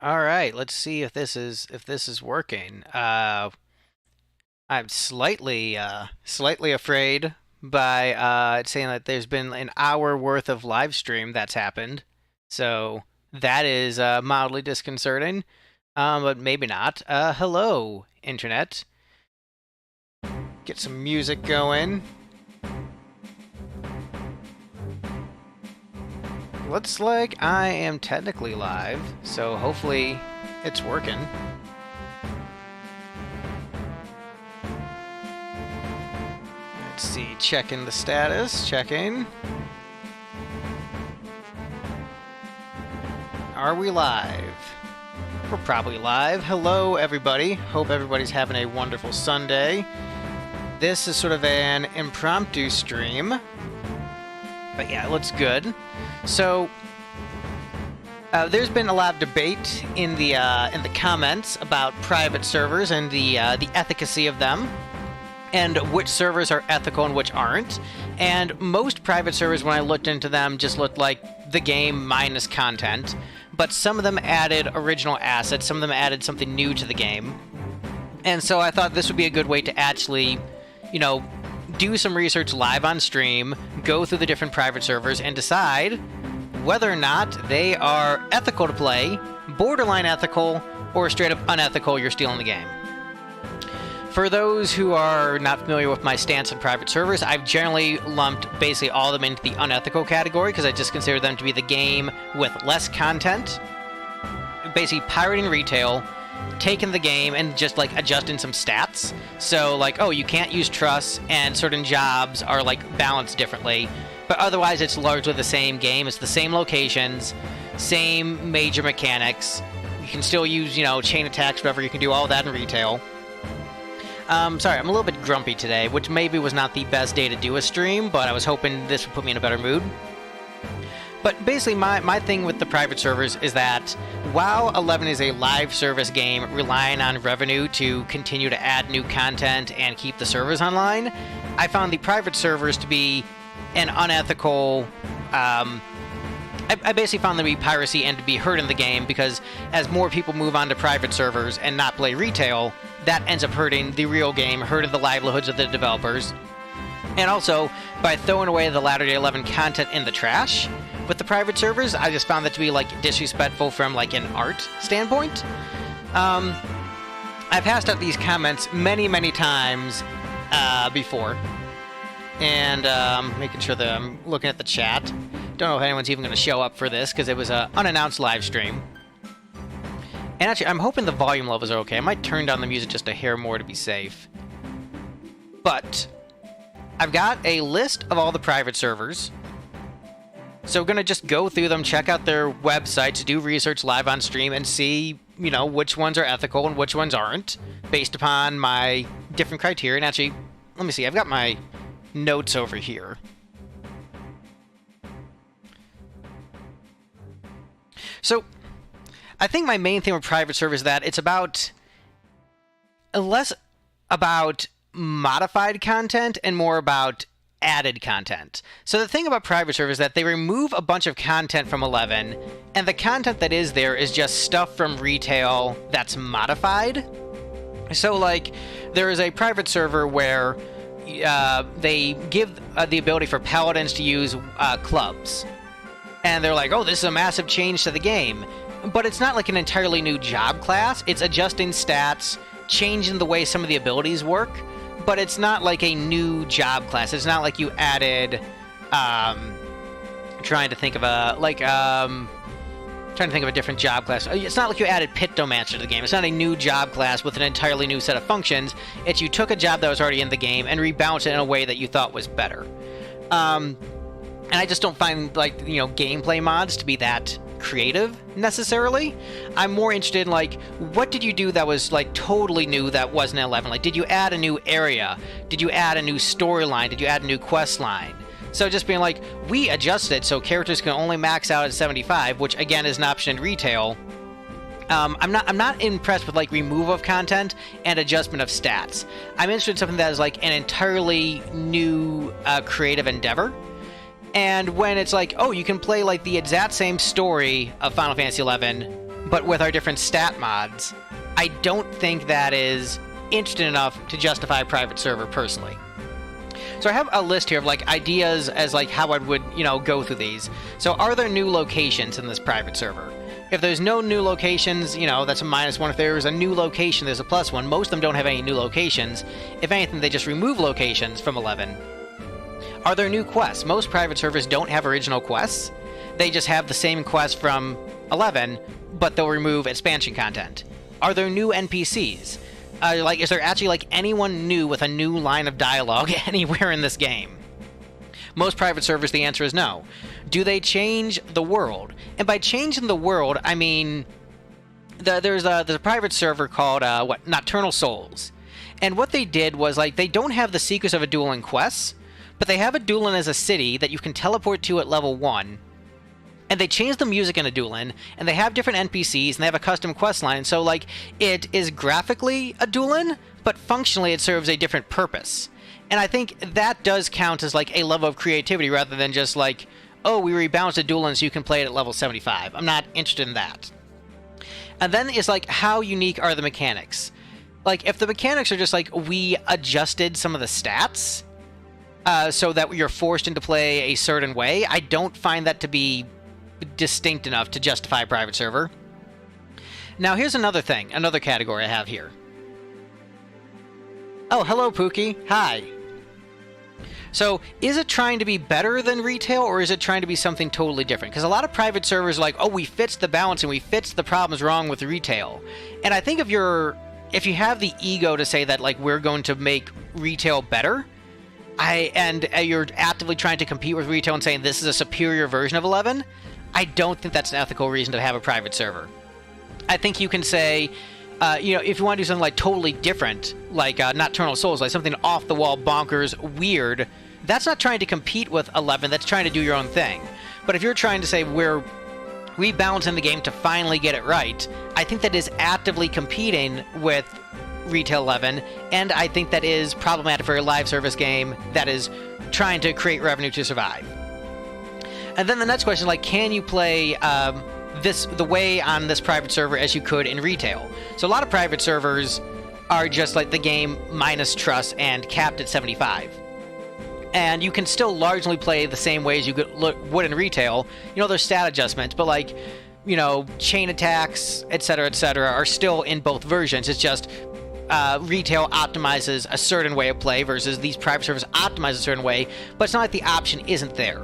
All right, let's see if this is working. I'm slightly afraid by saying that there's been an hour worth of live stream that's happened, so that is mildly disconcerting. But maybe not. Hello, internet. Get some music going. Looks like I am technically live, so hopefully it's working. Let's see, checking the status, checking. Are we live? We're probably live. Hello, everybody. Hope everybody's having a wonderful Sunday. This is sort of an impromptu stream, but yeah, it looks good. So, there's been a lot of debate in the comments about private servers and the efficacy of them, and which servers are ethical and which aren't. And most private servers, when I looked into them, just looked like the game minus content. But some of them added original assets, some of them added something new to the game. And so I thought this would be a good way to actually, do some research live on stream, go through the different private servers, and decide whether or not they are ethical to play, borderline ethical, or straight up unethical, you're stealing the game. For those who are not familiar with my stance on private servers, I've generally lumped basically all of them into the unethical category because I just consider them to be the game with less content, basically pirating retail, taking the game and just like adjusting some stats. So like, oh, you can't use trusts and certain jobs are like balanced differently, but otherwise it's largely the same game. It's the same locations, same major mechanics. You can still use, chain attacks, whatever. You can do all that in retail. Sorry, I'm a little bit grumpy today, which maybe was not the best day to do a stream, but I was hoping this would put me in a better mood. But basically, my thing with the private servers is that while 11 is a live service game relying on revenue to continue to add new content and keep the servers online, I found the private servers to be an unethical... I basically found them to be piracy and to be hurting the game because as more people move on to private servers and not play retail, that ends up hurting the real game, hurting the livelihoods of the developers. And also, by throwing away the Latter-day 11 content in the trash with the private servers, I just found that to be like disrespectful from like an art standpoint. I've passed out these comments many times before, and making sure that I'm looking at the chat. Don't know if anyone's even going to show up for this because it was an unannounced live stream. And actually, I'm hoping the volume levels are okay. I might turn down the music just a hair more to be safe. But I've got a list of all the private servers. So we're going to just go through them, check out their websites, do research live on stream, and see, which ones are ethical and which ones aren't, based upon my different criteria. And actually, let me see. I've got my notes over here. So, I think my main thing with private servers is that it's less about modified content and more about added content. So the thing about private servers is that they remove a bunch of content from 11, and the content that is there is just stuff from retail that's modified. So like, there is a private server where they give the ability for paladins to use clubs. And they're like, oh, this is a massive change to the game. But it's not like an entirely new job class. It's adjusting stats, changing the way some of the abilities work. But it's not like a new job class. It's not like you added, trying to think of a different job class. It's not like you added Pictomancer to the game. It's not a new job class with an entirely new set of functions. It's you took a job that was already in the game and rebalanced it in a way that you thought was better. And I just don't find, like, gameplay mods to be that creative, necessarily. I'm more interested in, like, what did you do that was, like, totally new that wasn't 11? Like, did you add a new area? Did you add a new storyline? Did you add a new quest line? So just being like, we adjusted it so characters can only max out at 75, which, again, is an option in retail. I'm not impressed with like removal of content and adjustment of stats. I'm interested in something that is like an entirely new creative endeavor. And when it's like, oh, you can play like the exact same story of Final Fantasy XI but with our different stat mods, I don't think that is interesting enough to justify a private server personally. So I have a list here of like ideas as like how I would, go through these. So are there new locations in this private server? If there's no new locations, that's a -1. If there's a new location, there's a +1. Most of them don't have any new locations. If anything, they just remove locations from 11. Are there new quests? Most private servers don't have original quests. They just have the same quest from 11, but they'll remove expansion content. Are there new NPCs? Is there actually anyone new with a new line of dialogue anywhere in this game? Most private servers, the answer is no. Do they change the world? And by changing the world, I mean there's a private server called Nocturnal Souls, and what they did was they don't have the secrets of a dueling quests, but they have a dueling as a city that you can teleport to at level 1. And they changed the music in a dueling, and they have different NPCs, and they have a custom quest line, so it is graphically a dueling, but functionally it serves a different purpose. And I think that does count as a level of creativity rather than just oh, we rebalanced a dueling so you can play it at level 75. I'm not interested in that. And then it's how unique are the mechanics? If the mechanics are just we adjusted some of the stats so that you're forced into play a certain way, I don't find that to be distinct enough to justify a private server. Now here's another category I have here. Oh, hello Pookie. Hi. So, is it trying to be better than retail, or is it trying to be something totally different? Because a lot of private servers are oh, we fixed the balance and we fixed the problems wrong with retail. And I think if you have the ego to say that we're going to make retail better, and you're actively trying to compete with retail and saying this is a superior version of 11, I don't think that's an ethical reason to have a private server. I think you can say, if you want to do something totally different, Nocturnal Souls, something off the wall, bonkers, weird, that's not trying to compete with 11, that's trying to do your own thing. But if you're trying to say we're rebalancing the game to finally get it right, I think that is actively competing with Retail 11, and I think that is problematic for a live service game that is trying to create revenue to survive. And then the next question is can you play the way on this private server as you could in retail? So a lot of private servers are just the game minus trust and capped at 75. And you can still largely play the same way as you would in retail. There's stat adjustments, but chain attacks, etc., are still in both versions. It's just retail optimizes a certain way of play versus these private servers optimize a certain way, but it's not the option isn't there.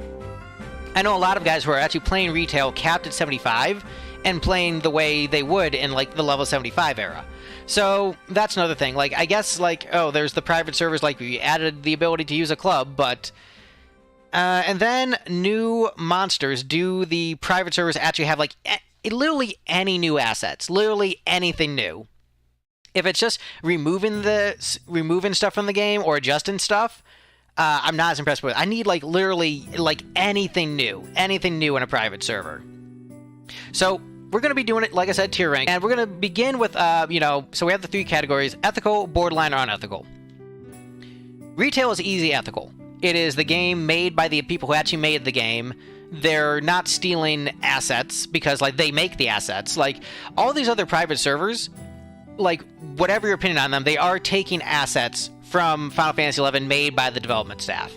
I know a lot of guys who are actually playing retail capped at 75 and playing the way they would in the level 75 era. So that's another thing. I guess oh, there's the private servers we added the ability to use a club, but and then new monsters. Do the private servers actually have literally any new assets? Literally anything new? If it's just removing stuff from the game or adjusting stuff, I'm not as impressed with it. I need literally anything new in a private server. So we're going to be doing it, like I said, tier rank, and we're going to begin with so we have the 3 categories: ethical, borderline, or unethical. Retail is easy ethical. It is the game made by the people who actually made the game. They're not stealing assets because they make the assets. All these other private servers, whatever your opinion on them, they are taking assets from Final Fantasy XI made by the development staff.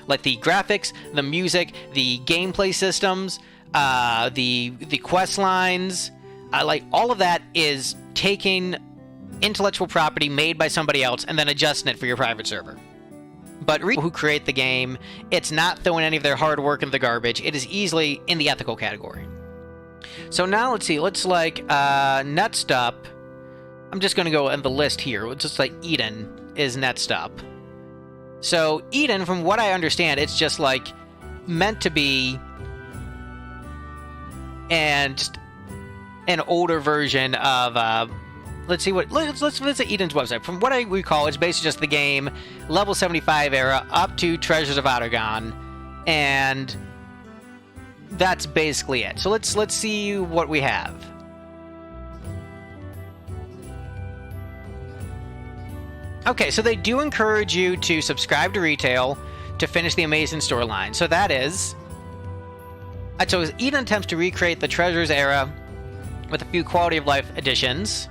The graphics, the music, the gameplay systems, the quest lines, all of that is taking intellectual property made by somebody else and then adjusting it for your private server. But who create the game, it's not throwing any of their hard work in the garbage. It is easily in the ethical category. So now let's see. Next up, I'm just going to go in the list here. It's just Eden is next up. So Eden, from what I understand, it's just meant to be and just an older version of let's visit Eden's website. From what I recall, it's basically just the game level 75 era up to Treasures of Ottergon, and that's basically it. So let's see what we have. Okay, so they do encourage you to subscribe to retail to finish the amazing storyline. So that is... So Eden attempts to recreate the Treasures era with a few quality of life additions.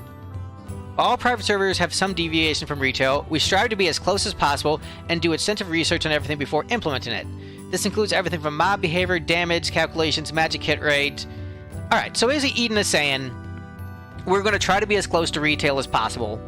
All private servers have some deviation from retail. We strive to be as close as possible and do extensive research on everything before implementing it. This includes everything from mob behavior, damage, calculations, magic hit rate. Alright, so basically Eden is saying, we're going to try to be as close to retail as possible.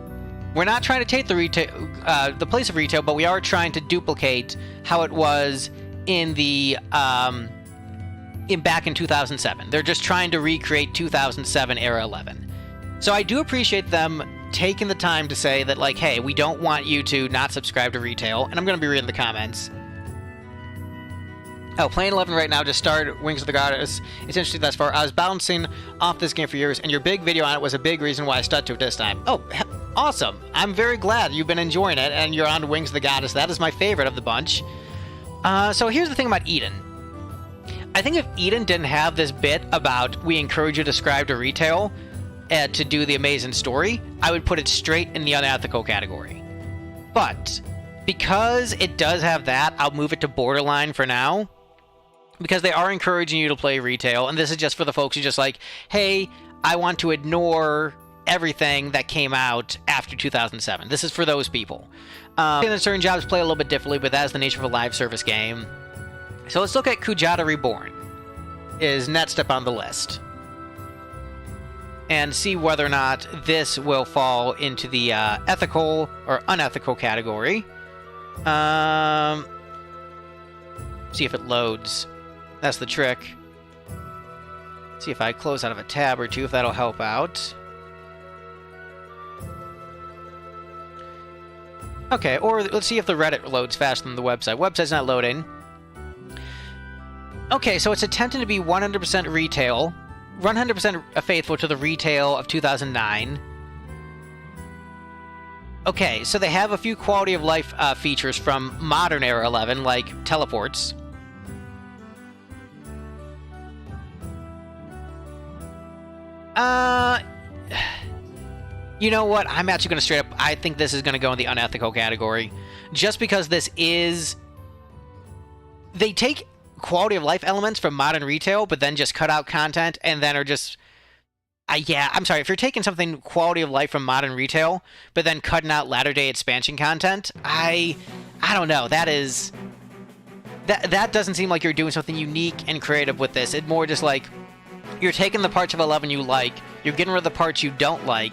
We're not trying to take the place of retail, but we are trying to duplicate how it was in the back in 2007. They're just trying to recreate 2007 era 11. So I do appreciate them taking the time to say that, like, hey, we don't want you to not subscribe to retail, and I'm going to be reading the comments. Oh, playing 11 right now, just started Wings of the Goddess. It's interesting thus far. I was bouncing off this game for years, and your big video on it was a big reason why I stuck to it this time. Oh, awesome. I'm very glad you've been enjoying it, and you're on Wings of the Goddess. That is my favorite of the bunch. So here's the thing about Eden. I think if Eden didn't have this bit about we encourage you to subscribe to retail to do the amazing story, I would put it straight in the unethical category. But because it does have that, I'll move it to borderline for now. Because they are encouraging you to play retail, and this is just for the folks who just like, hey, I want to ignore everything that came out after 2007. This is for those people. And certain jobs play a little bit differently, but that's the nature of a live service game. So let's look at Kujata Reborn. Is next up on the list. And see whether or not this will fall into the ethical or unethical category. See if it loads. That's the trick. See if I close out of a tab or two, if that'll help out. Okay, or let's see if the Reddit loads faster than the website. Website's not loading. Okay, so it's attempting to be 100% retail. 100% faithful to the retail of 2009. Okay, so they have a few quality of life features from modern era 11, like teleports. You know what? I'm actually going to straight up... I think this is going to go in the unethical category. Just because this is... They take quality of life elements from modern retail, but then just cut out content, and then are just... yeah, I'm sorry. If you're taking something quality of life from modern retail, but then cutting out latter-day expansion content, I don't know. That is... That doesn't seem like you're doing something unique and creative with this. It's more just like... You're taking the parts of 11 you like, you're getting rid of the parts you don't like,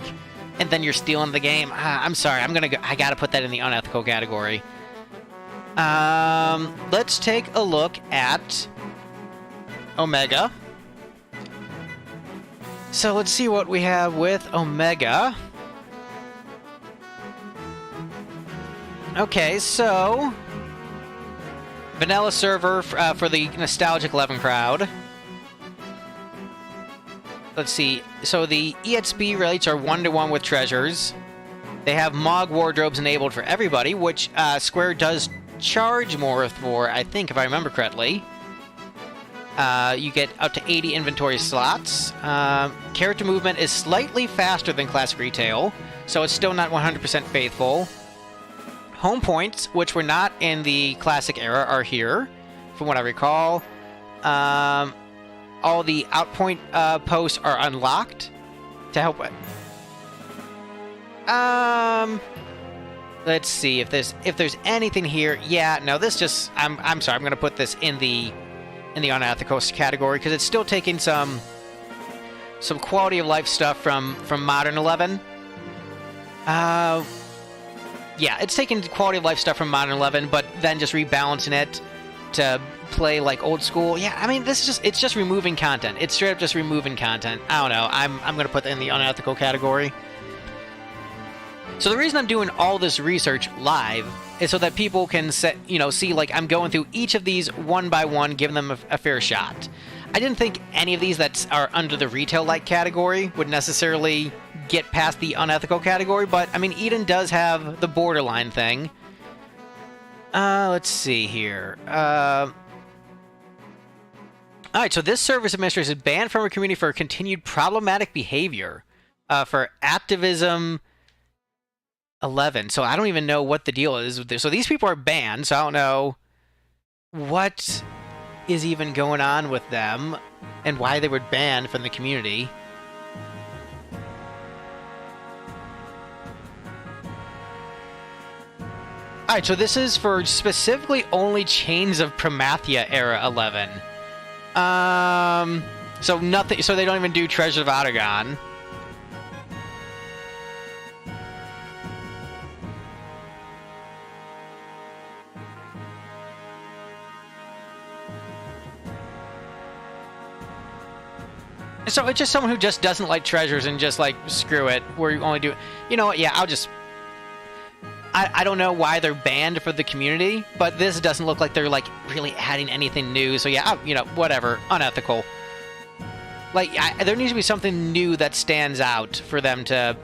and then you're stealing the game. I'm sorry, I gotta put that in the unethical category. Let's take a look at Omega. So let's see what we have with Omega. Okay, so vanilla server for the nostalgic 11 crowd. Let's see. So the EXP rates are 1-to-1 with treasures. They have Mog wardrobes enabled for everybody, which Square does charge more for, I think, if I remember correctly. You get up to 80 inventory slots. Character movement is slightly faster than classic retail, so it's still not 100% faithful. Home points, which were not in the classic era, are here, from what I recall. All the outpoint posts are unlocked to help with. Let's see if there's anything here. Yeah, no, this just I'm sorry. I'm gonna put this in the unethical category because it's still taking some quality of life stuff from modern 11. Yeah, it's taking quality of life stuff from modern 11, but then just rebalancing it to play like old school. Yeah, I mean, it's just removing content. It's straight up just removing content. I don't know. I'm gonna put that in the unethical category. So the reason I'm doing all this research live is so that people can see like I'm going through each of these one by one, giving them a fair shot. I didn't think any of these that are under the retail-like category would necessarily get past the unethical category, but I mean, Eden does have the borderline thing. Let's see here. Alright, so this service administrator is banned from our community for continued problematic behavior. For activism 11. So I don't even know what the deal is with this. So these people are banned, so I don't know what is even going on with them and why they were banned from the community. Alright, so this is for specifically only Chains of Promathia era 11. So nothing, so they don't even do Treasures of Otagon. So it's just someone who just doesn't like treasures and just like, screw it, we're only doing... You know what, yeah, I'll just... I don't know why they're banned for the community, but this doesn't look like they're like really adding anything new, so yeah, you know, whatever, unethical. Like, there needs to be something new that stands out for them to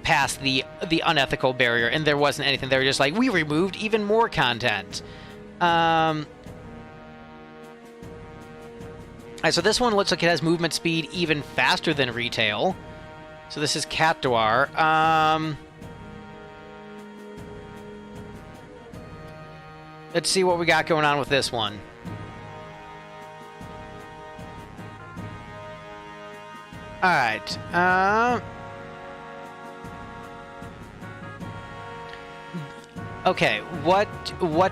pass the unethical barrier, and there wasn't anything. They were just like, we removed even more content. Alright, so this one looks like it has movement speed even faster than retail. So this is Captuar. Let's see what we got going on with this one. Alright, okay, what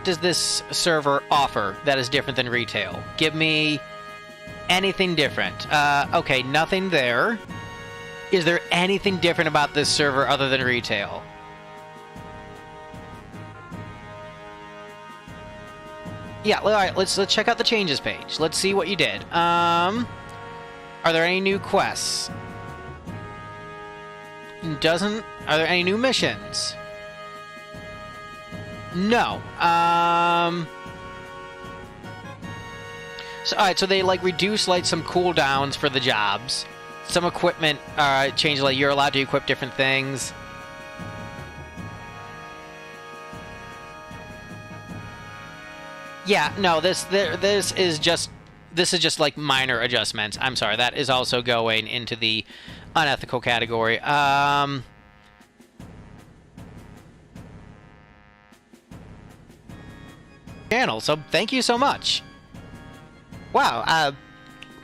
does this server offer that is different than retail? Give me anything different. Okay, nothing there. Is there anything different about this server other than retail? Yeah, alright, let's check out the changes page. Let's see what you did. Are there any new quests? Are there any new missions? No. So, alright, so they, like, reduce, like, some cooldowns for the jobs. Some equipment, change, like, you're allowed to equip different things. Yeah, no, this is just like minor adjustments. I'm sorry, that is also going into the unethical category. Channel, so thank you so much. Wow,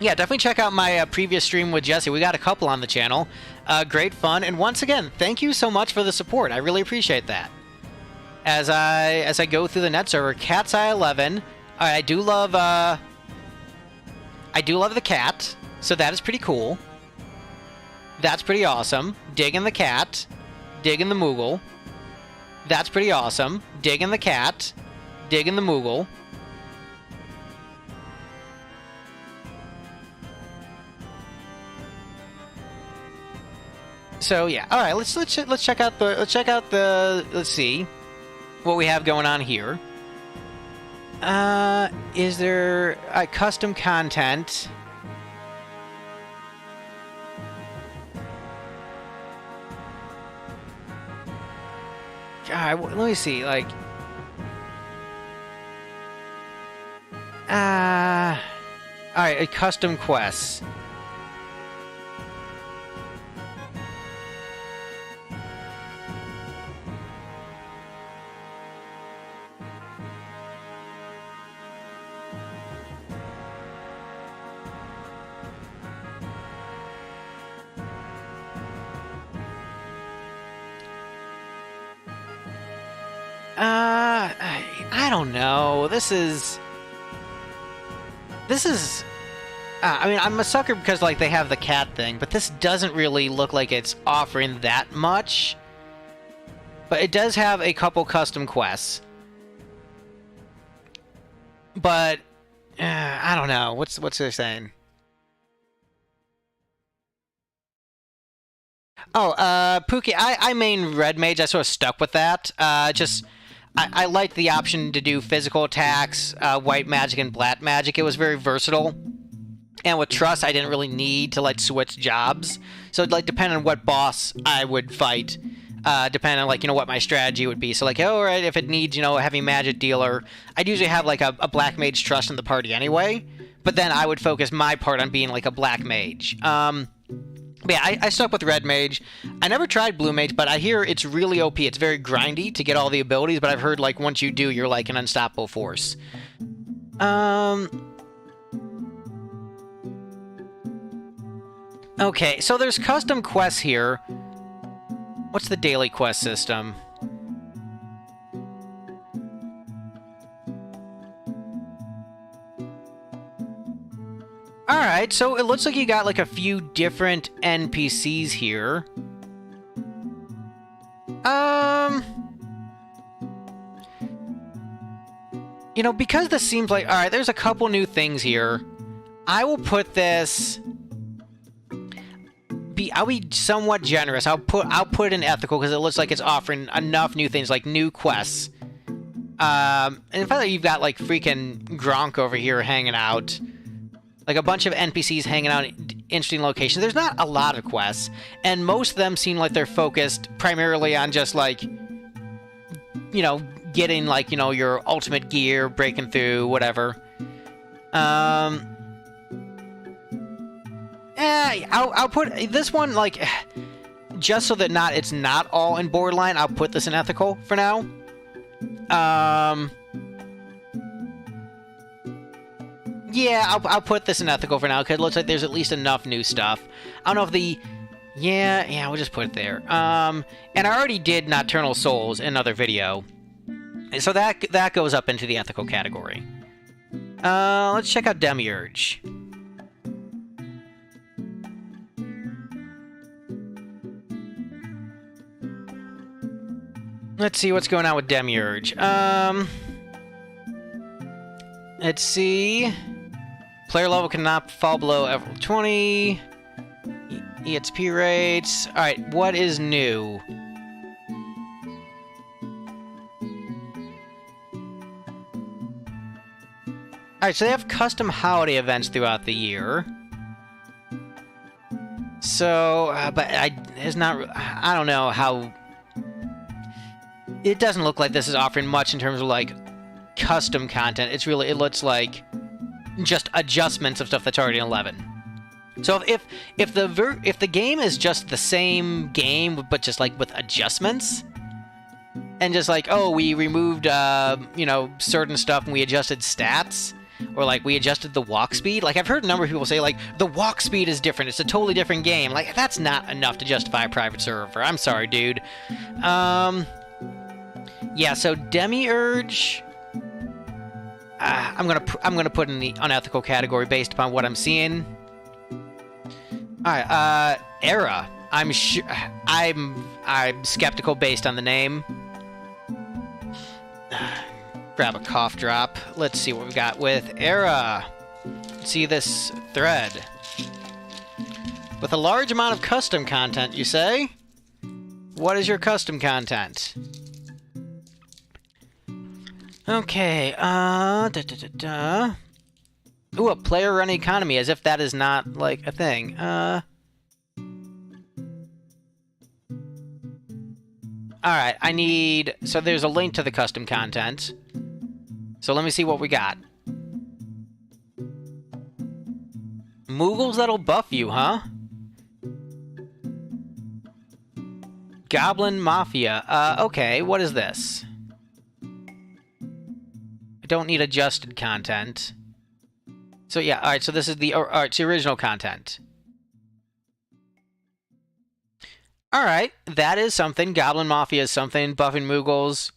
yeah, definitely check out my previous stream with Jesse. We got a couple on the channel. Great fun, and once again, thank you so much for the support. I really appreciate that. As I go through the net server, Cat's Eye 11. I do love the cat, so that is pretty cool. That's pretty awesome. Digging the cat, digging the Moogle. That's pretty awesome. Digging the cat, digging the Moogle. So yeah, all right. Let's check out the let's see what we have going on here. Is there custom content? God, let me see. Like, all right, custom quests. I don't know. This is... I mean, I'm a sucker because, like, they have the cat thing, but this doesn't really look like it's offering that much. But it does have a couple custom quests. But, I don't know. What's they saying? Oh, Pookie, I main Red Mage. I sort of stuck with that. I liked the option to do physical attacks, white magic, and black magic. It was very versatile. And with Trust, I didn't really need to, like, switch jobs. So, like, depending on what boss I would fight, depending on, like, you know, what my strategy would be. So, like, oh, right, if it needs, you know, a heavy magic dealer, I'd usually have, like, a black mage Trust in the party anyway. But then I would focus my part on being, like, a black mage. But yeah, I stuck with Red Mage. I never tried Blue Mage, but I hear it's really OP. It's very grindy to get all the abilities, but I've heard, like, once you do, you're, like, an unstoppable force. Okay, so there's custom quests here. What's the daily quest system? Alright, so it looks like you got like a few different NPCs here. You know, because this seems like... Alright, there's a couple new things here. I will put this... I'll be somewhat generous. I'll put it in ethical because it looks like it's offering enough new things, like new quests. And in fact, you've got like freaking Gronk over here hanging out. Like a bunch of NPCs hanging out in interesting locations. There's not a lot of quests, and most of them seem like they're focused primarily on just like, you know, getting like, you know, your ultimate gear, breaking through, whatever. I'll put this one like, just so that it's not all in borderline. I'll put this in ethical for now. Yeah, I'll put this in ethical for now, because it looks like there's at least enough new stuff. I don't know if the... Yeah, we'll just put it there. And I already did Nocturnal Souls in another video. So that goes up into the ethical category. Let's check out Demiurge. Let's see what's going on with Demiurge. Let's see... Player level cannot fall below level 20. EXP rates. Alright, what is new? Alright, so they have custom holiday events throughout the year. So, but it's not... I don't know how... It doesn't look like this is offering much in terms of, like, custom content. It's really... It looks like... just adjustments of stuff that's already in 11. So if the game is just the same game but just like with adjustments, and just like, oh, we removed you know, certain stuff and we adjusted stats, or like we adjusted the walk speed, like I've heard a number of people say like the walk speed is different, it's a totally different game. Like that's not enough to justify a private server. I'm sorry, dude. Yeah, so Demiurge, I'm gonna put in the unethical category based upon what I'm seeing. All right, Era. I'm skeptical based on the name. Grab a cough drop. Let's see what we got with Era. See this thread with a large amount of custom content. You say? What is your custom content? Okay, Ooh, a player-run economy, as if that is not, like, a thing. Alright, I need... So there's a link to the custom content. So let me see what we got. Moogles that'll buff you, huh? Goblin Mafia. Okay, what is this? Don't need adjusted content. So yeah, alright, so this is the alright, so original content. Alright, that is something. Goblin Mafia is something. Buffing Moogles.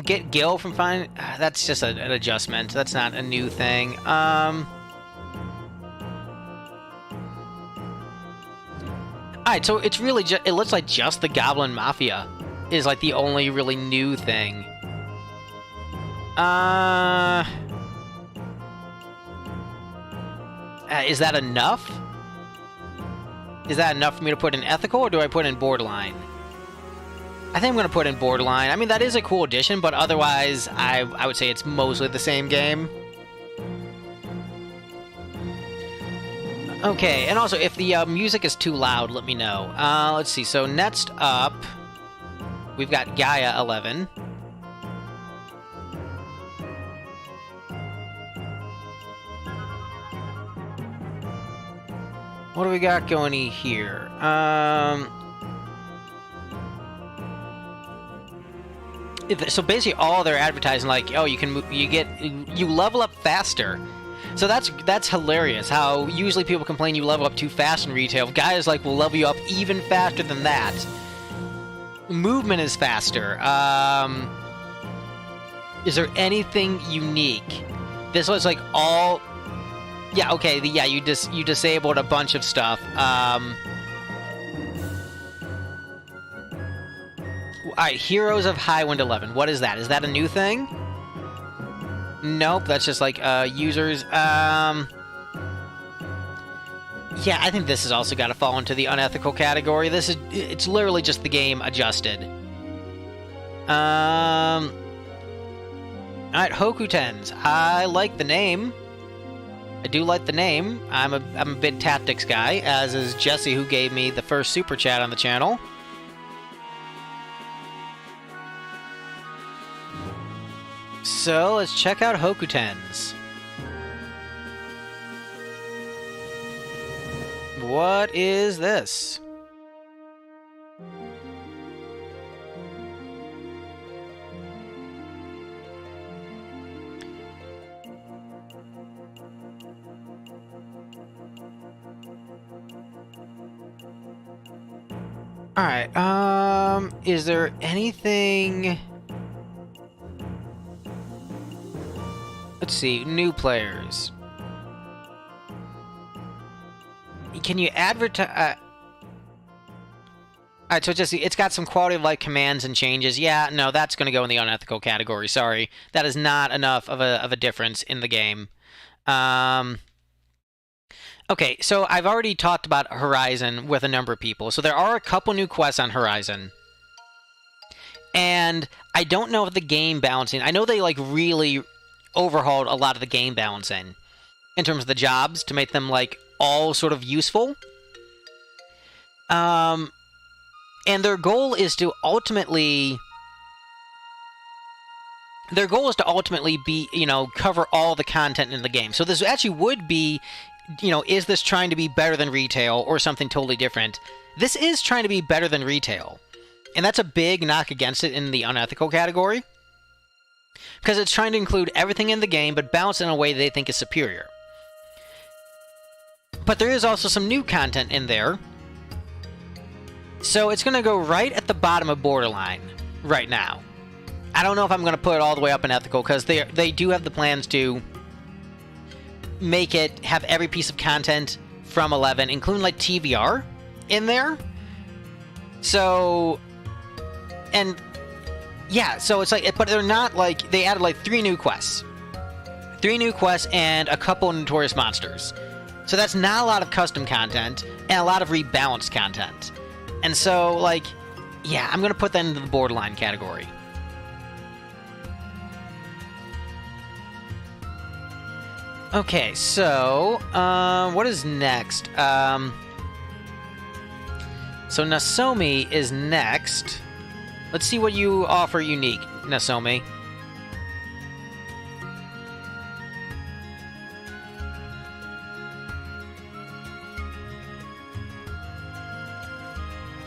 Get Gil from finding... That's just an adjustment. That's not a new thing. Alright, so it's really just... It looks like just the Goblin Mafia is, like, the only really new thing. Is that enough? Is that enough for me to put in ethical, or do I put in borderline? I think I'm going to put in borderline. I mean, that is a cool addition, but otherwise, I would say it's mostly the same game. Okay, and also, if the music is too loud, let me know. Let's see, so next up, we've got Gaia 11. What do we got going here? So basically, all they're advertising, like, oh, you level up faster. So that's hilarious. How usually people complain you level up too fast in retail. Guys like will level you up even faster than that. Movement is faster. Is there anything unique? This was like all... Yeah, okay, you disabled a bunch of stuff. Alright, Heroes of Highwind 11. What is that? Is that a new thing? Nope, that's just like, users. Yeah, I think this has also got to fall into the unethical category. It's literally just the game adjusted. Alright, Hokutens. I like the name. I do like the name. I'm a big tactics guy, as is Jesse, who gave me the first super chat on the channel. So, let's check out Hokutens. What is this? Alright, is there anything... Let's see, new players. Can you advertise... Alright, so it's got some quality of life commands and changes. Yeah, no, that's going to go in the unethical category, sorry. That is not enough of a difference in the game. Okay, so I've already talked about Horizon with a number of people. So there are a couple new quests on Horizon. And I don't know if the game balancing... I know they, like, really overhauled a lot of the game balancing in terms of the jobs to make them, like, all sort of useful. And their goal is to ultimately... Their goal is to ultimately be, you know, cover all the content in the game. So this actually would be... You know, is this trying to be better than retail or something totally different? This is trying to be better than retail. And that's a big knock against it in the unethical category. Because it's trying to include everything in the game, but balance it in a way they think is superior. But there is also some new content in there. So it's going to go right at the bottom of Borderline right now. I don't know if I'm going to put it all the way up in ethical, because they do have the plans to... make it have every piece of content from 11, including like TVR in there. So, and yeah, so it's like, but they're not like, they added like 3 new quests and a couple of notorious monsters. So that's not a lot of custom content and a lot of rebalanced content. And so like, yeah, I'm going to put that into the Borderline category. Okay, so, what is next? So Nasomi is next. Let's see what you offer unique, Nasomi.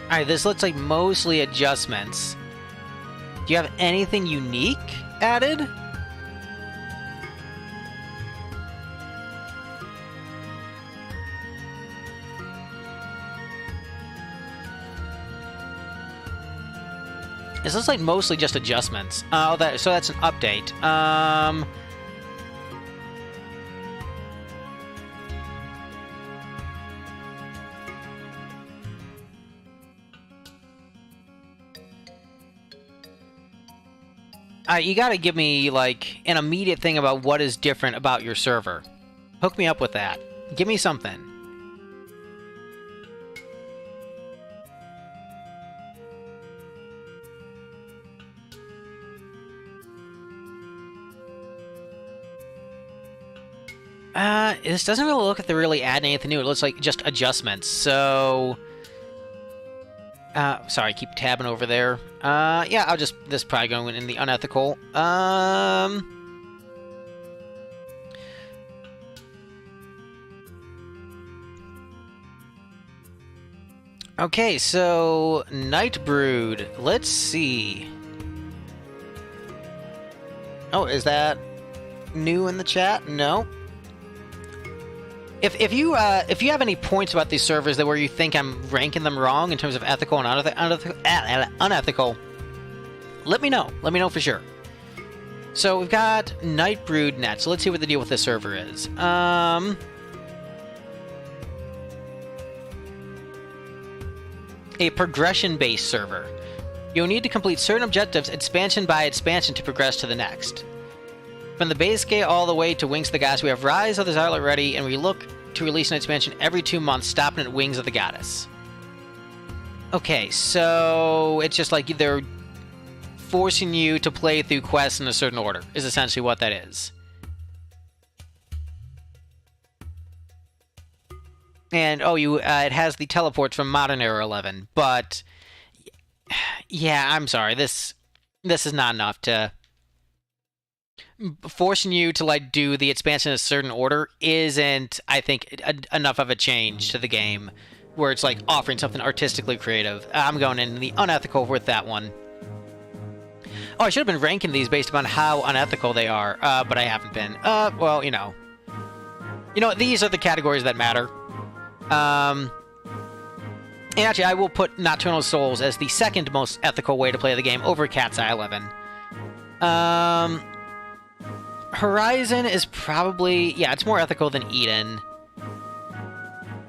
Alright, this looks like mostly adjustments. Do you have anything unique added? This looks like mostly just adjustments. Oh, so that's an update. You gotta give me, like, an immediate thing about what is different about your server. Hook me up with that. Give me something. This doesn't really look like they're really adding anything new. It looks like just adjustments. So, sorry, keep tabbing over there. Yeah, this is probably going in the unethical. Okay, so Nightbrood. Let's see. Oh, is that new in the chat? No. If you have any points about these servers that where you think I'm ranking them wrong in terms of ethical and unethical, let me know. Let me know for sure. So we've got Nightbrood Net. So let's see what the deal with this server is. A progression-based server. You'll need to complete certain objectives expansion by expansion to progress to the next. From the base gate all the way to Wings of the Goddess, we have Rise of the Zarlet ready, and we look to release an expansion every 2 months, stopping at Wings of the Goddess. Okay, so it's just like they're forcing you to play through quests in a certain order, is essentially what that is. And, oh, it has the teleports from Modern Era 11, but... Yeah, I'm sorry, this is not enough to... Forcing you to, like, do the expansion in a certain order isn't, I think, enough of a change to the game, where it's, like, offering something artistically creative. I'm going in the unethical with that one. Oh, I should have been ranking these based upon how unethical they are, but I haven't been. Well, you know. You know, these are the categories that matter. And actually, I will put Nocturnal Souls as the second most ethical way to play the game over Cat's Eye 11. Horizon is probably... Yeah, it's more ethical than Eden.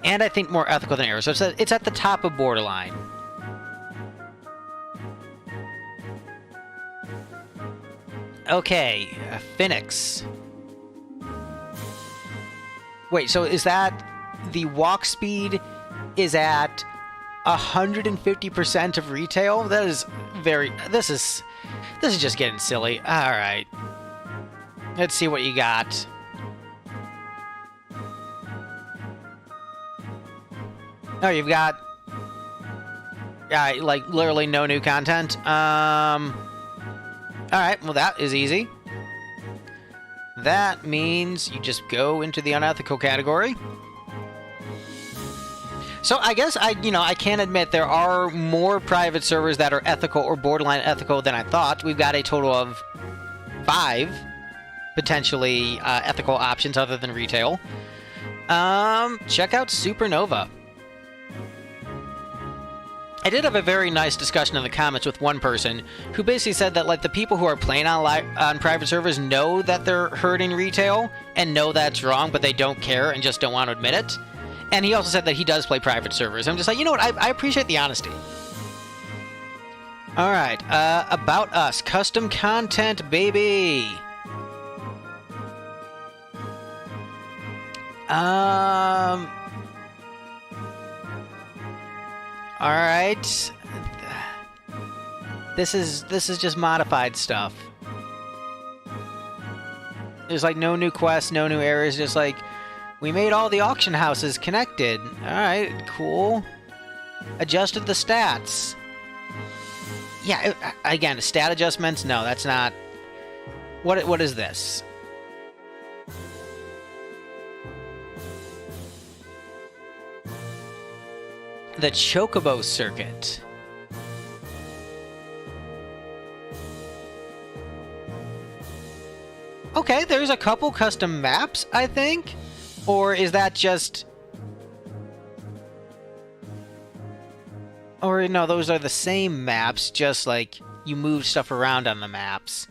And I think more ethical than Arrow. So it's at the top of borderline. Okay, Phoenix. Wait, so is that... The walk speed is at 150% of retail? That is very... This is just getting silly. Alright. Let's see what you got. Oh, you've got... like, literally no new content. Alright, well that is easy. That means you just go into the unethical category. So I guess I can admit there are more private servers that are ethical or borderline ethical than I thought. We've got a total of 5 potentially ethical options other than retail. Check out Supernova. I did have a very nice discussion in the comments with one person who basically said that, like, the people who are playing on private servers know that they're hurting retail and know that's wrong, but they don't care and just don't want to admit it. And he also said that he does play private servers. I'm just like, you know what? I appreciate the honesty. All right. About Us. Custom content, baby. All right. This is just modified stuff. There's like no new quests, no new areas, just like we made all the auction houses connected. Alright, cool. Adjusted the stats. Yeah, again, stat adjustments? No, that's not... What is this? The Chocobo Circuit. Okay, there's a couple custom maps, I think? Or is that just... Or no, those are the same maps, just like you move stuff around on the maps.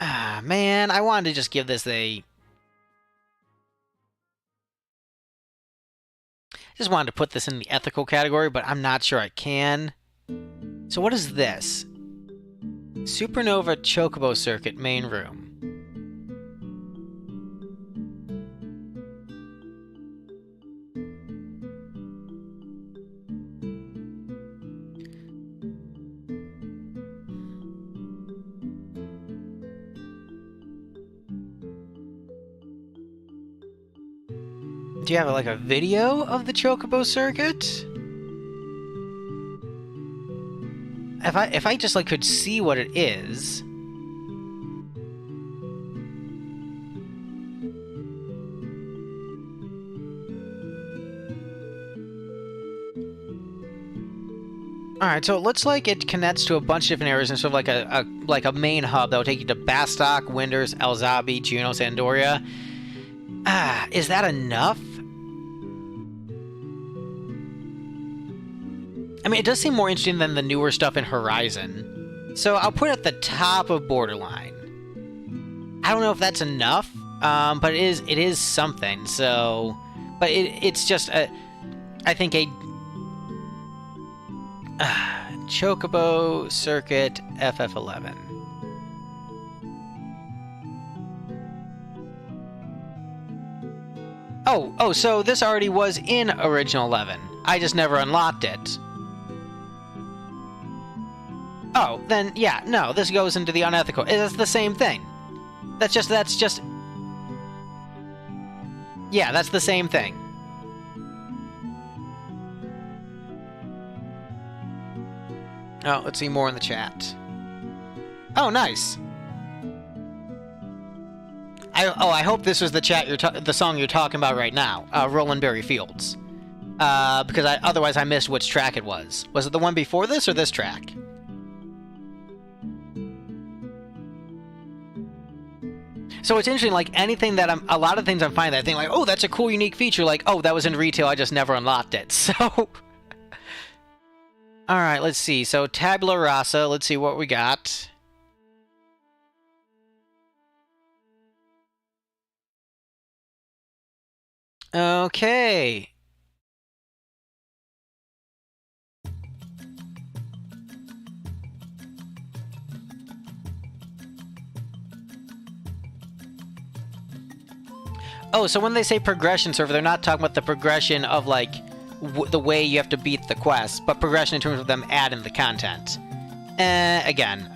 Ah, man, I wanted to just give this a... Just wanted to put this in the ethical category, but I'm not sure I can. So what is this? Supernova Chocobo Circuit main room. Do you have like a video of the Chocobo Circuit? If I just like could see what it is. Alright, so it looks like it connects to a bunch of different areas and sort of like a main hub that will take you to Bastok, Winders, Elzabi, Juno, Sandoria. Is that enough? I mean, it does seem more interesting than the newer stuff in Horizon. So I'll put it at the top of borderline. I don't know if that's enough, but it is something. So, but it's just I think a Chocobo Circuit FF11. Oh, so this already was in Original 11. I just never unlocked it. Oh, then, yeah, no, this goes into the unethical. It's the same thing. That's just... Yeah, that's the same thing. Oh, let's see more in the chat. Oh, nice. I hope this was the song you're talking about right now, Roland Berry Fields. Because otherwise I missed which track it was. Was it the one before this or this track? So it's interesting, like, anything that a lot of things I'm finding that I think, like, oh, that's a cool, unique feature, like, oh, that was in retail, I just never unlocked it, so... Alright, let's see, so Tabula Rasa, let's see what we got. Okay. Oh, so when they say progression server, they're not talking about the progression of, like, the way you have to beat the quest, but progression in terms of them adding the content. Again,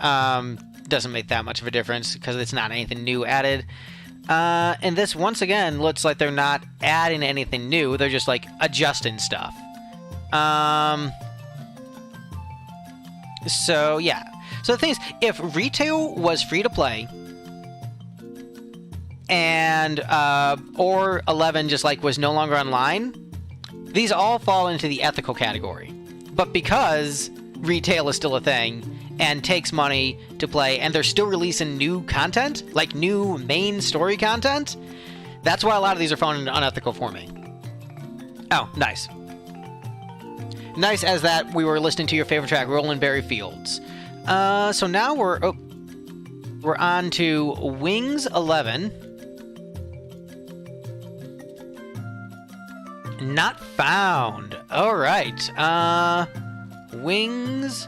doesn't make that much of a difference, because it's not anything new added. And this, once again, looks like they're not adding anything new, they're just, like, adjusting stuff. So, yeah. So the thing is, if retail was free-to-play, and or 11 just like was no longer online, these all fall into the ethical category. But because retail is still a thing and takes money to play, and they're still releasing new content, like new main story content, that's why a lot of these are falling into unethical for me. Oh, nice. Nice as that we were listening to your favorite track, Roland Berry Fields. So now we're on to Wings 11. Not found. Alright. Wings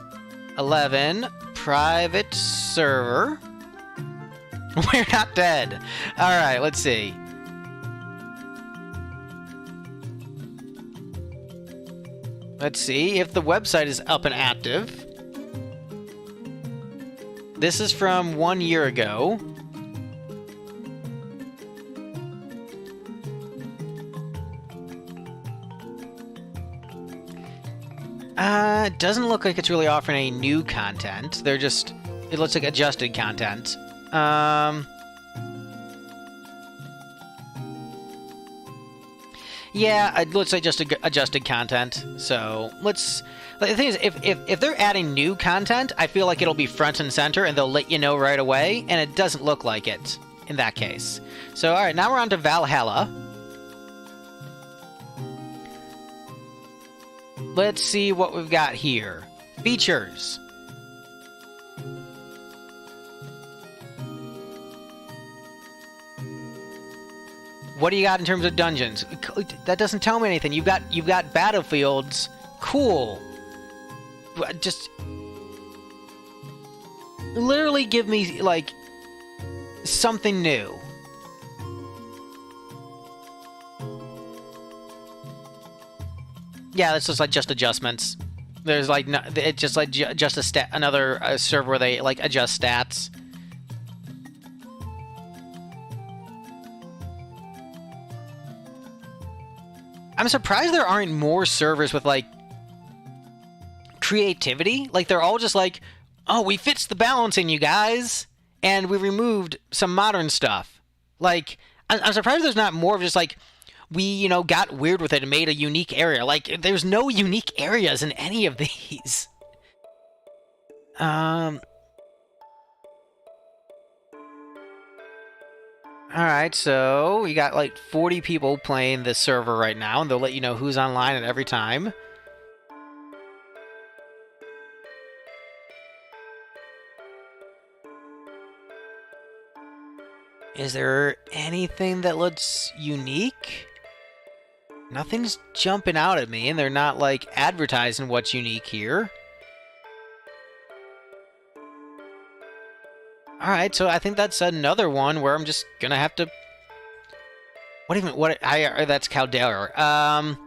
11 private server. We're not dead. Alright, let's see. Let's see if the website is up and active. This is from 1 year ago. It doesn't look like it's really offering any new content. They're just... It looks like adjusted content. Yeah, it looks like just adjusted content. So, let's... The thing is, if they're adding new content, I feel like it'll be front and center, and they'll let you know right away, and it doesn't look like it in that case. So, alright, now we're on to Valhalla. Let's see what we've got here. Features. What do you got in terms of dungeons? That doesn't tell me anything. You've got battlefields. Cool. Just literally give me, like, something new. Yeah, it's just like just adjustments. There's like no, it's just like just another server where they like adjust stats. I'm surprised there aren't more servers with like creativity. Like they're all just like, oh, we fixed the balancing, you guys, and we removed some modern stuff. Like I'm surprised there's not more of just like, we, you know, got weird with it and made a unique area. Like, there's no unique areas in any of these. Alright, so we got like 40 people playing this server right now, and they'll let you know who's online at every time. Is there anything that looks unique? Nothing's jumping out at me, and they're not, like, advertising what's unique here. Alright, so I think that's another one where I'm just gonna have to... that's Caldera.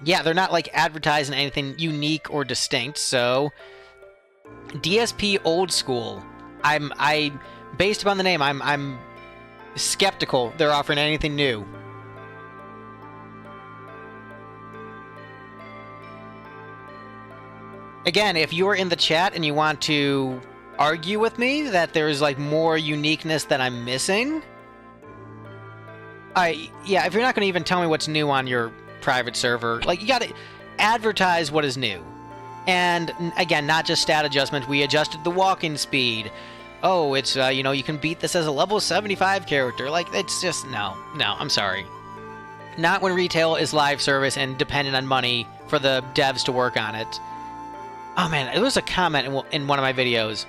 Yeah, they're not, like, advertising anything unique or distinct, so... DSP Old School. Based upon the name, I'm skeptical they're offering anything new. Again, if you're in the chat and you want to argue with me that there's like more uniqueness that I'm missing, yeah, if you're not going to even tell me what's new on your private server, like, you got to advertise what is new. And again, not just stat adjustment. We adjusted the walking speed. Oh, it's, you can beat this as a level 75 character. Like, it's just, no, I'm sorry. Not when retail is live service and dependent on money for the devs to work on it. Oh man, there was a comment in one of my videos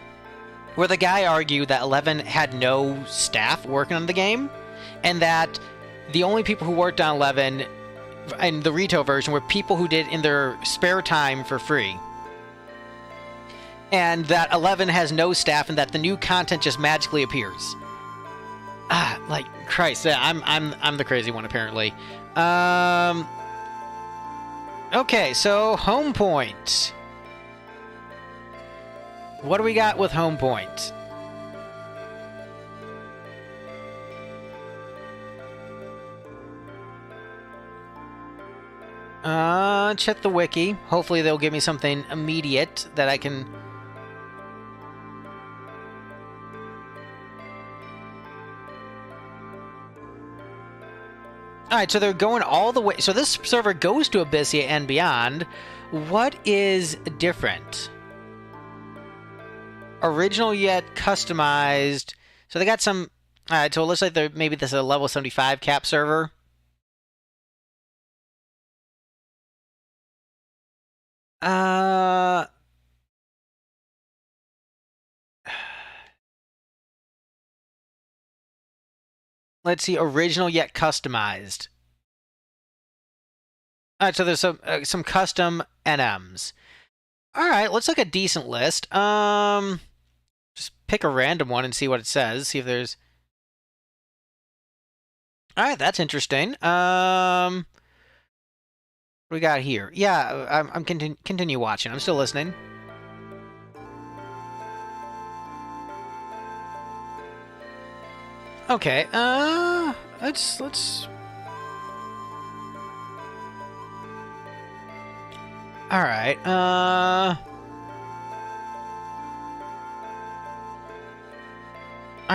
where the guy argued that 11 had no staff working on the game, and that the only people who worked on 11 in the retail version were people who did in their spare time for free. And that 11 has no staff, and that the new content just magically appears. Like, Christ, yeah, I'm the crazy one, apparently. Okay, so home point. What do we got with home point? Check the wiki. Hopefully they'll give me something immediate that I can... Alright, so they're going all the way... So this server goes to Abyssia and beyond. What is different? Original yet customized. So they got some... Alright, so it looks like maybe this is a level 75 cap server. Let's see, original yet customized. Alright, so there's some custom NMs. Alright, let's look at a decent list. Just pick a random one and see what it says. See if there's... Alright, that's interesting. What we got here? Yeah, I'm continue watching. I'm still listening. Okay, let's... Alright, Alright,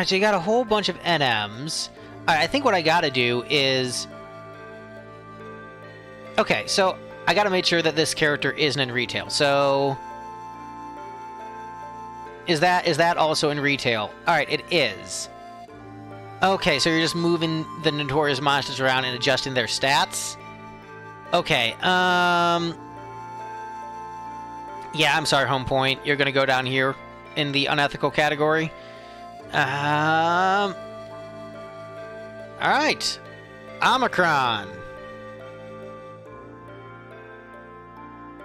so you got a whole bunch of NMs. Alright, I think what I gotta do is... Okay, so I gotta make sure that this character isn't in retail. So... Is that also in retail? Alright, it is. Okay, so you're just moving the notorious monsters around and adjusting their stats? Okay, yeah, I'm sorry, home point. You're gonna go down here in the unethical category. Alright. Omicron.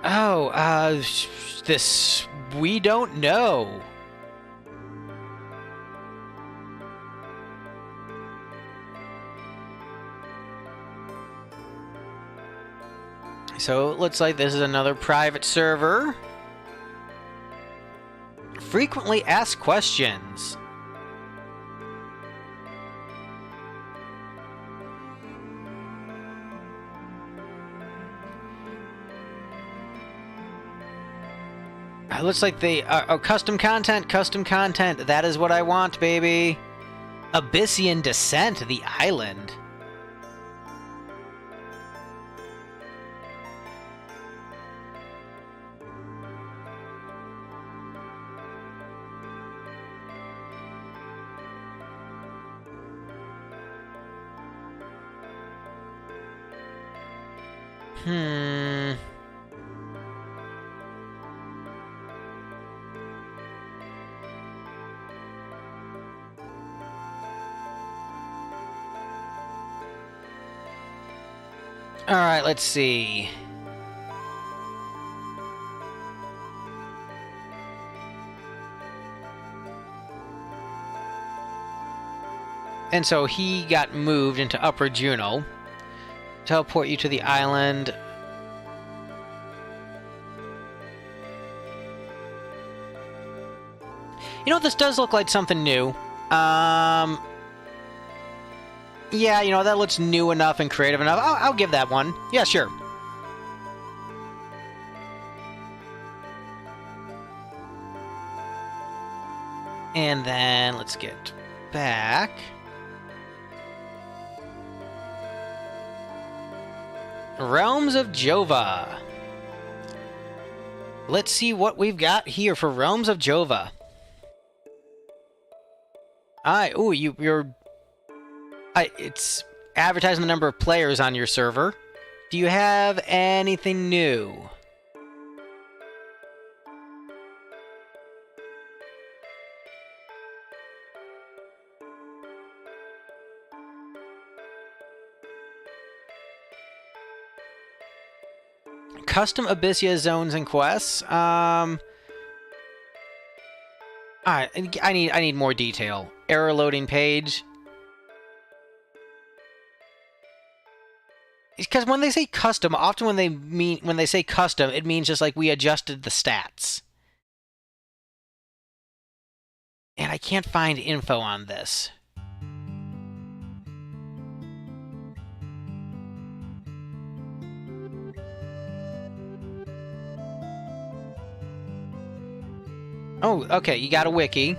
Oh, this... We don't know. So, it looks like this is another private server. Frequently asked questions. It looks like they are custom content, That is what I want, baby. Abyssian Descent, the island. Alright, let's see. And so he got moved into Upper Juno. Teleport you to the island. You know, this does look like something new. Yeah, you know, that looks new enough and creative enough. I'll give that one. Yeah, sure. And then let's get back. Realms of Jova. Let's see what we've got here for Realms of Jova. Ooh, it's advertising the number of players on your server. Do you have anything new? Custom Abyssia zones and quests. Alright, I need more detail. Error loading page. Because when they say custom, often when they say custom, it means just like we adjusted the stats. And I can't find info on this. Oh, okay, you got a wiki.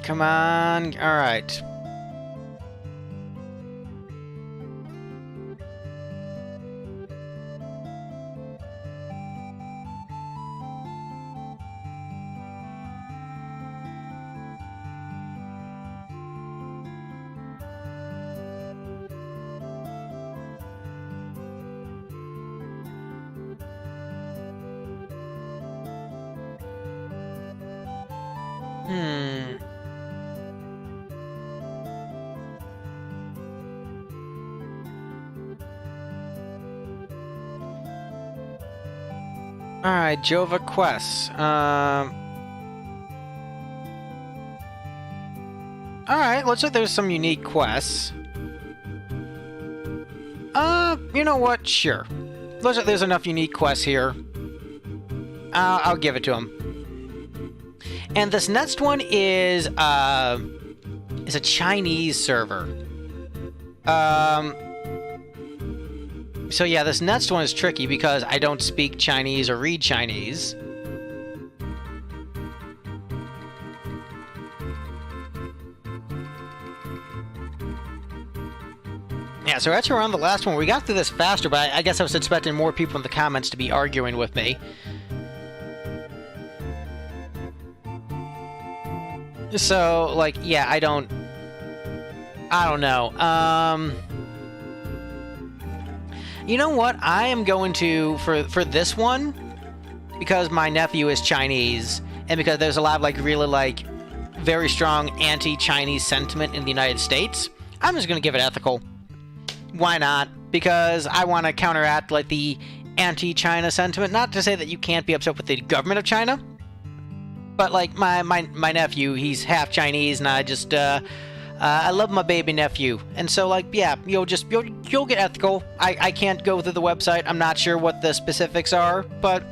Come on, alright. Alright, Jova quests. Alright, looks like there's some unique quests. You know what? Sure. Looks like there's enough unique quests here. I'll give it to him. And this next one is a Chinese server. So yeah, this next one is tricky because I don't speak Chinese or read Chinese. Yeah, so that's around the last one. We got through this faster, but I guess I was expecting more people in the comments to be arguing with me. So, like, yeah, I don't know. You know what? I am going to, for this one, because my nephew is Chinese, and because there's a lot of, like, really, like, very strong anti-Chinese sentiment in the United States, I'm just going to give it ethical. Why not? Because I want to counteract, like, the anti-China sentiment. Not to say that you can't be upset with the government of China, but, like, my nephew, he's half Chinese, and I just, I love my baby nephew, and so, like, yeah, you'll get ethical. I can't go through the website. I'm not sure what the specifics are, but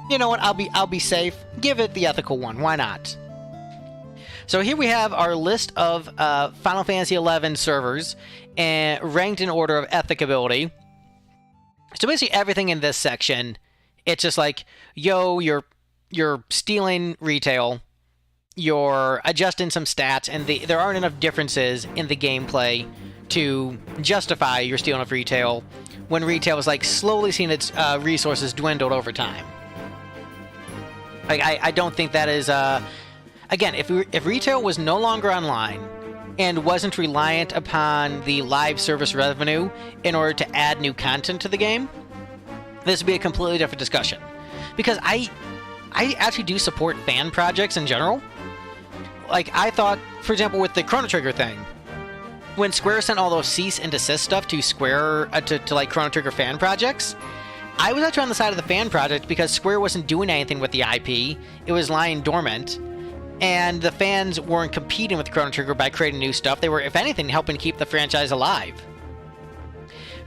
you know what? I'll be safe. Give it the ethical one. Why not? So here we have our list of Final Fantasy XI servers, and ranked in order of ethicability. So basically, everything in this section, it's just like, yo, you're stealing retail. You're adjusting some stats, and there aren't enough differences in the gameplay to justify your stealing of retail when retail is, like, slowly seeing its resources dwindled over time. Like, I don't think that is... Again, if retail was no longer online and wasn't reliant upon the live service revenue in order to add new content to the game, this would be a completely different discussion. Because I actually do support fan projects in general. like, I thought, for example, with the Chrono Trigger thing, when Square sent all those cease and desist stuff to Square, to like Chrono Trigger fan projects, I was actually on the side of the fan project because Square wasn't doing anything with the IP. It was lying dormant. And the fans weren't competing with Chrono Trigger by creating new stuff. They were, if anything, helping keep the franchise alive.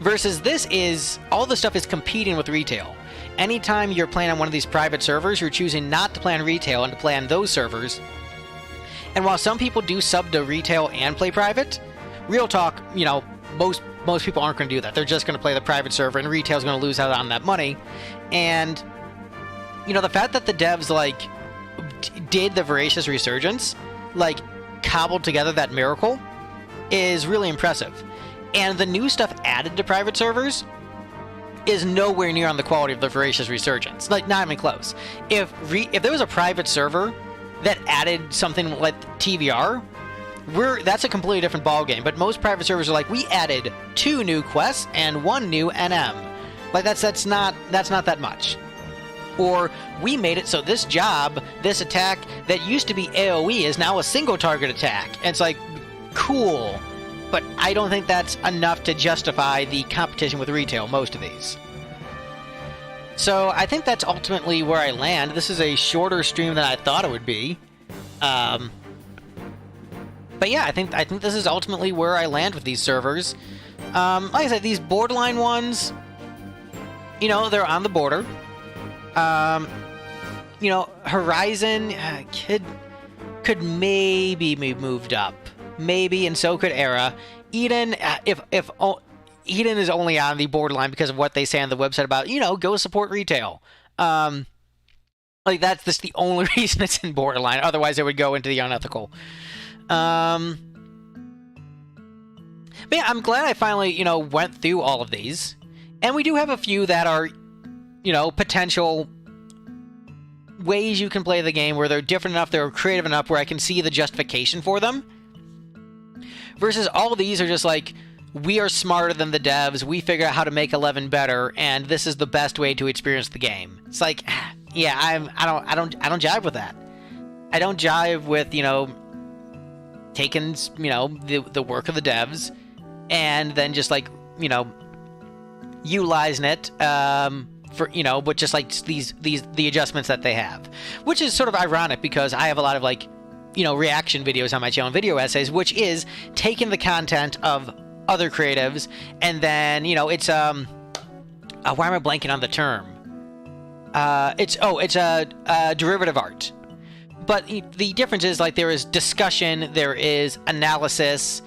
Versus this is, all the stuff is competing with retail. Anytime you're playing on one of these private servers, you're choosing not to play on retail and to play on those servers. And while some people do sub to retail and play private, real talk, you know, most people aren't going to do that. They're just going to play the private server, and retail's going to lose out on that money. And, you know, the fact that the devs, like, did the Voracious Resurgence, like, cobbled together that miracle, is really impressive. And the new stuff added to private servers is nowhere near on the quality of the Voracious Resurgence. Like, not even close. If there was a private server that added something like TVR, that's a completely different ballgame. But most private servers are like, we added 2 new quests and 1 new NM. Like, that's not that much. Or, we made it so this job, this attack that used to be AoE is now a single target attack. And it's like, cool. But I don't think that's enough to justify the competition with retail, most of these. So I think that's ultimately where I land. This is a shorter stream than I thought it would be. But yeah, I think this is ultimately where I land with these servers. Like I said, these borderline ones, you know, they're on the border. You know, Horizon could maybe be moved up. Maybe, and so could Era. Eden, if Eden is only on the borderline because of what they say on the website about, you know, go support retail. Like, that's just the only reason it's in borderline. Otherwise, it would go into the unethical. But yeah, I'm glad I finally, you know, went through all of these. And we do have a few that are, you know, potential ways you can play the game where they're different enough, they're creative enough where I can see the justification for them. Versus all of these are just like, we are smarter than the devs, we figure out how to make 11 better, and this is the best way to experience the game. It's like, yeah, I don't jive with that. I don't jive with, you know, taking, you know, the work of the devs and then just, like, you know, utilizing it for, you know, but just like the adjustments that they have, which is sort of ironic because I have a lot of, like, you know, reaction videos on my channel, video essays, which is taking the content of other creatives and then, you know, it's why am I blanking on the term? It's a derivative art. But the difference is, like, there is discussion, there is analysis.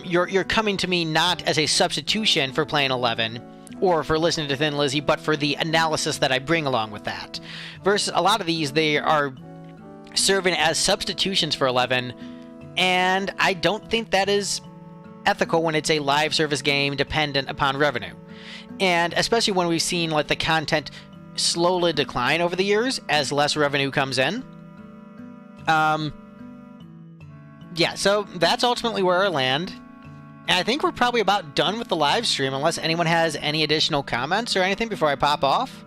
You're coming to me not as a substitution for playing 11 or for listening to Thin Lizzy, but for the analysis that I bring along with that. Versus a lot of these, they are serving as substitutions for 11, and I don't think that is ethical when it's a live service game dependent upon revenue. And especially when we've seen, like, the content slowly decline over the years as less revenue comes in. Yeah, so that's ultimately where I land. And I think we're probably about done with the live stream, unless anyone has any additional comments or anything before I pop off.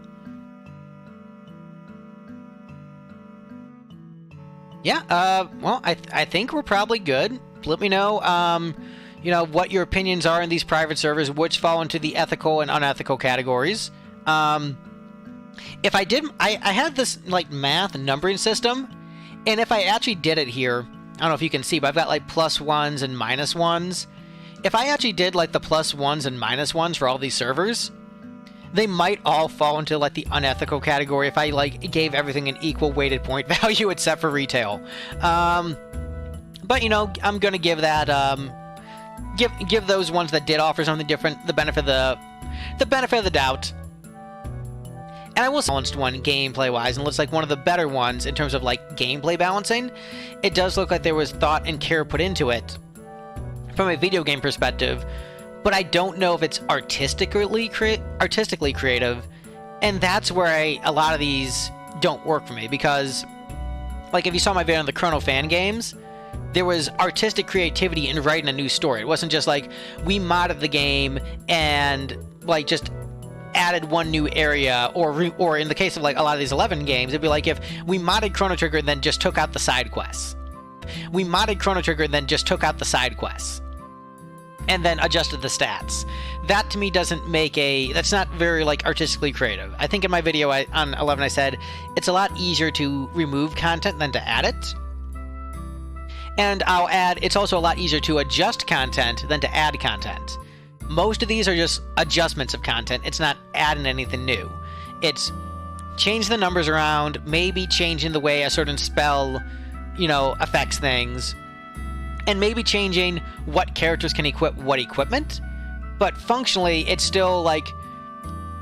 Yeah, well, I think we're probably good. Let me know, you know, what your opinions are in these private servers, which fall into the ethical and unethical categories. If I did, I had this, like, math numbering system, and if I actually did it here, I don't know if you can see, but I've got, like, +1s and -1s. If I actually did, like, the +1s and -1s for all these servers, they might all fall into, like, the unethical category if I, like, gave everything an equal weighted point value except for retail. But, you know, I'm gonna give that, give those ones that did offer something different the benefit of the doubt. And I will say balanced one gameplay-wise, and looks like one of the better ones in terms of, like, gameplay balancing. It does look like there was thought and care put into it from a video game perspective, but I don't know if it's artistically creative, and that's where a lot of these don't work for me, because, like, if you saw my video on the Chrono fan games, there was artistic creativity in writing a new story. It wasn't just like, we modded the game and, like, just added one new area, or in the case of, like, a lot of these 11 games, it'd be like if we modded Chrono Trigger and then just took out the side quests. We modded Chrono Trigger and then just took out the side quests. And then adjusted the stats. That to me doesn't make that's not very like artistically creative. I think in my video on 11 I said, it's a lot easier to remove content than to add it. And I'll add, it's also a lot easier to adjust content than to add content. Most of these are just adjustments of content. It's not adding anything new. It's change the numbers around, maybe changing the way a certain spell, affects things, and maybe changing what characters can equip what equipment. But functionally, it's still like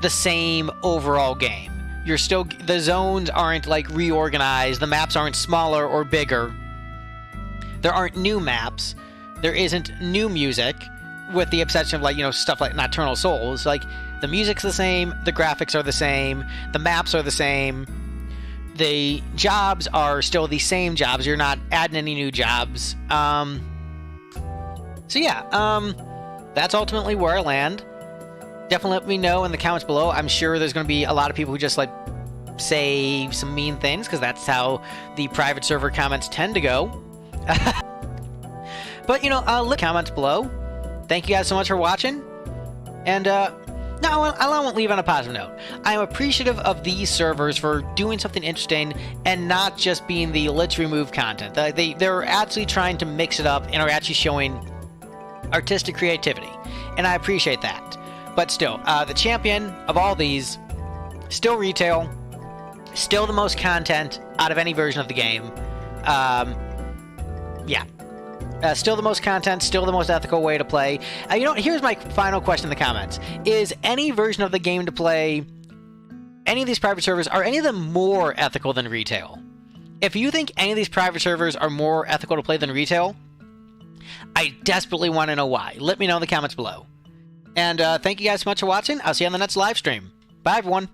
the same overall game. The zones aren't like reorganized, the maps aren't smaller or bigger. There aren't new maps. There isn't new music, with the exception of like, stuff like Nocturnal Souls. Like, the music's the same, the graphics are the same, the maps are the same, the jobs are still the same jobs. You're not adding any new jobs. So yeah, that's ultimately where I land. Definitely let me know in the comments below. I'm sure there's going to be a lot of people who just like say some mean things, because that's how the private server comments tend to go. But, leave comments below. Thank you guys so much for watching. And, no, I won't leave on a positive note. I am appreciative of these servers for doing something interesting and not just being the let's remove content. They're actually trying to mix it up and are actually showing artistic creativity. And I appreciate that. But still, the champion of all these, still retail, still the most content out of any version of the game. Yeah. Still the most content, still the most ethical way to play. Here's my final question in the comments. Is any version of the game to play, any of these private servers, are any of them more ethical than retail? If you think any of these private servers are more ethical to play than retail, I desperately want to know why. Let me know in the comments below. And thank you guys so much for watching. I'll see you on the next live stream. Bye, everyone.